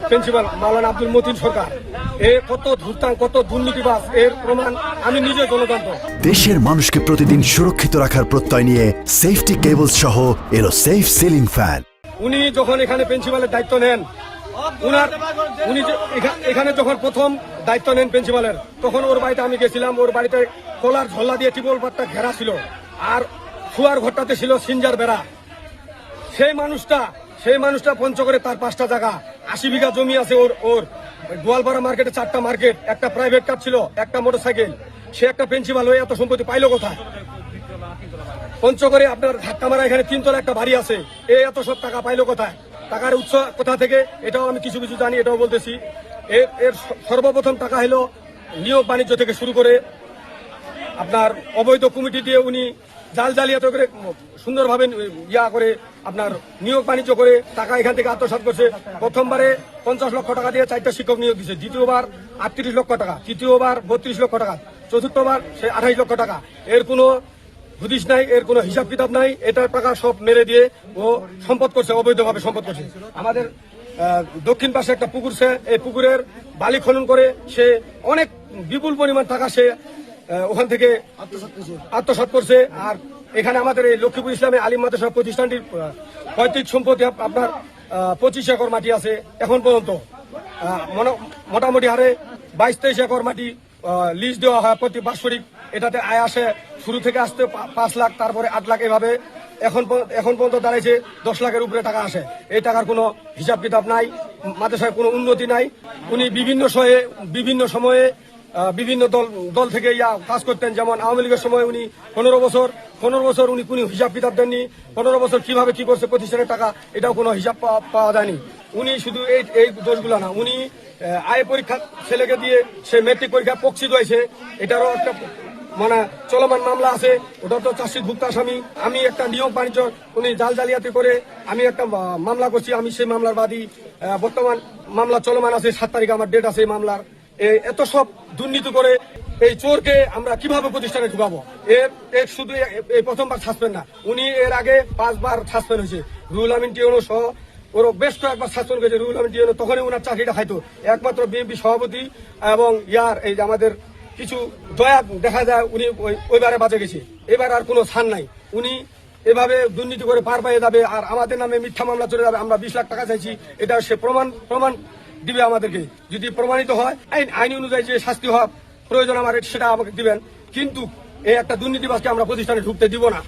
Principal মাওলানা আব্দুল মতিন সরকার, এ কত ধূর্তাং, কত দুর্নীতিবাজ, এর প্রমাণ আমি নিজে গণতন্ত্র। দেশের মানুষকে প্রতিদিন সুরক্ষিত রাখার প্রত্যয় নিয়ে সেফটি কেবল সহ এলো সেফ সিলিং ফ্যান। উনি যখন এখানে প্রিন্সিপালের দায়িত্ব নেন, উনি এখানে যখন প্রথম দায়িত্ব নেন প্রিন্সিপালের, তখন ওর বাড়িতে আমি গেছিলাম। ওর বাড়িতে কলার ঝল্লা দিয়ে টিবল পাট্টা ঘেরা ছিল, আর শুয়ার ঘরটাতে ছিল সিঞ্জার বেড়া। সেই মানুষটা পঞ্চগড়ে তার 5টা জায়গা, 80 বিঘা জমি আছে ওর গোয়ালপাড়া মার্কেটে 4টা মার্কেট, একটা প্রাইভেট কার ছিল, একটা মোটরসাইকেল। সে একটা প্রিন্সিপাল হয়ে এত সম্পত্তি পাইলো কোথায়? পঞ্চগড়ে আপনার ধাক্কামারা এখানে 3 তলা একটা বাড়ি আছে, এত সব টাকা পাইলো কোথায়? টাকার উৎস কোথা থেকে, এটাও আমি কিছু কিছু জানি, এটাও বলতেছি। এর সর্বপ্রথম টাকা হলো নিয়োগ বাণিজ্য থেকে শুরু করে আপনার অবৈধ কমিটি দিয়ে উনি জালিয়াতি করে সুন্দরভাবে করে আপনার নিয়োগ বাণিজ্য করে টাকা এখান থেকে আত্মসাৎ করছে। প্রথমবারে 50 লক্ষ টাকা দিয়ে 4টা শিক্ষক নিয়োগ দিচ্ছে, দ্বিতীয়বার 38 লক্ষ টাকা, তৃতীয়বার 32 লক্ষ টাকা, চতুর্থবার সে 28 লক্ষ টাকা। এর কোনো হুদিস নাই, এর কোনো হিসাব কিতাব নাই। এটার টাকা সব মেরে দিয়ে ও সম্পদ করছে, অবৈধভাবে সম্পদ করছে। আমাদের দক্ষিণ পাশে একটা পুকুর, এই পুকুরের বালি খনন করে সে অনেক বিপুল পরিমাণ টাকা সে ওখান থেকে আত্মসাৎ করছে। আর এখানে আমাদের এই লক্ষ্মীপুর ইসলামী আলিম মাদ্রাসা প্রতিষ্ঠানটির পৈতৃক সম্পত্তি আপনার 25 একর মাটি আছে এখন পর্যন্ত। মোটামুটি হারে 22-23 একর মাটি লিজ দেওয়া হয় প্রতি বাৎসরিক। এটাতে আয় আসে শুরু থেকে আসতে 5 লাখ, তারপরে 8 লাখ, এভাবে এখন পর্যন্ত দাঁড়াইছে 10 লাখের উপরে টাকা আসে। এই টাকার কোনো হিসাব কিতাব নাই, মাদ্রাসায় কোনো উন্নতি নাই। উনি বিভিন্ন সময়ে বিভিন্ন দল থেকে কাজ করতেন। যেমন আওয়ামী লীগের সময় উনি 15 বছর উনি কোনো হিসাব কিতাব দেননি। 15 বছর কিভাবে কি করছে প্রতিষ্ঠানের টাকা, এটাও কোনো হিসাব পাওয়া যায়নি। উনি শুধু এই দোষগুলো না, উনি আয় পরীক্ষা ছেলেকে দিয়ে সে মেট্রিক পরীক্ষা পক্ষিত হয়েছে, এটারও একটা চলমান মামলা আছে, ওটা তো চার্জশিটভুক্ত আসামি। আমি একটা নিয়োগ বাণিজ্য উনি জালিয়াতি করে আমি একটা মামলা করছি, আমি সেই মামলার বাদী। বর্তমান মামলা চলমান আছে, 7 তারিখে আমার ডেট আছে এই মামলার। এত সব দুর্নীতি করে এই চোরকে আমরা কিভাবে প্রতিষ্ঠানে ঢুকাবো? এর শুধু এই প্রথমবার সাসপেন্ড না, উনি এর আগে 5 বার সাসপেন্ড হয়েছে। রুহুল আমিন টিওনো সহ ওরা বেশ কয়েকবার সাসপেন্ড করেছে। রুহুল আমিন টিওনো তখনই ওনার চাকরিটা খাইতো। একমাত্র বিএনপি সভাপতি এবং এই যে আমাদের কিছু দয়া দেখা যায়, উনি ওইবারে বাঁচে গেছে। এবার আর কোনো ছাড় নাই। উনি এভাবে দুর্নীতি করে পার পেয়ে যাবে, আর আমাদের নামে মিথ্যা মামলা চলে যাবে। আমরা 20 লাখ টাকা চাইছি, এটা সে প্রমাণ দিবে আমাদেরকে। যদি প্রমাণিত হয় আইন অনুযায়ী যে শাস্তি হওয়া প্রয়োজন আমার, সেটা আমাকে দিবেন। কিন্তু এই একটা দুর্নীতিবাজকে আমরা প্রতিষ্ঠানে ঢুকতে দিব না।